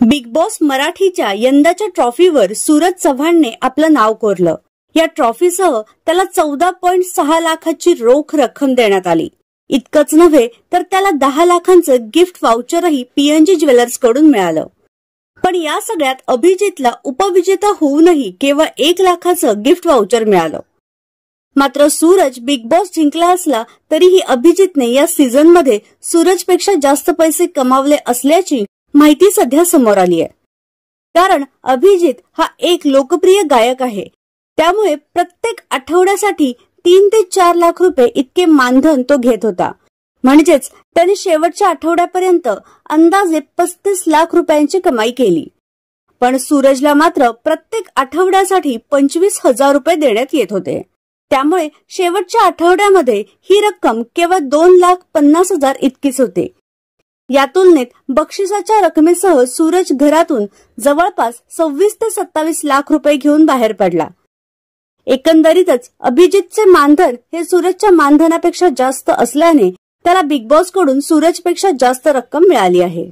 Big boss मराठीच्या यंदाच्या ट्रॉफीवर सूरज चव्हाणने आपलं नाव कोरलं। या ट्रॉफीसह त्याला 14.6 लाखाची रोख रक्कम देण्यात आली। इतकंच नव्हे तर त्याला 10 लाखांचं गिफ्ट वाउचरही पीएनजी ज्वेलर्स कडून मिळालं। पण या सगळ्यात अभिजितला उपविजेता होऊनही केवळ 1 लाखाचं गिफ्ट वाउचर मिळालं। मात्र सूरज बिग बॉस जिंकला असला तरीही अभिजितने या सीझनमध्ये सूरजपेक्षा जास्त पैसे कमावले असल्याची माहिती सध्या समोर आली आहे। कारण अभिजित हा एक लोकप्रिय गायक आहे, त्यामुळे प्रत्येक आठवड्यासाठी 3 ते 4 लाख रुपये इतके मानधन तो घेत होता। म्हणजेच त्याने शेवटच्या आठवड्यापर्यंत अंदाजे 35 लाख रुपयांची कमाई केली। पण सूरजला मात्र प्रत्येक आठवड्यासाठी 25,000 रुपये देण्यात येत होते। त्यामुळे शेवटच्या आठवड्यामध्ये ही रक्कम केवळ 2,50,000 इतकीच होते। या तुलनेत बक्षिसाच्या रकमेसह सूरज घरातून जवळपास 26 ते 27 लाख रुपये घेऊन बाहेर पडला। एकंदरीतच अभिजितचे मानधन हे सूरजच्या मानधनापेक्षा जास्त असल्याने त्याला बिग बॉस कडून सूरजपेक्षा जास्त रक्कम मिळाली आहे।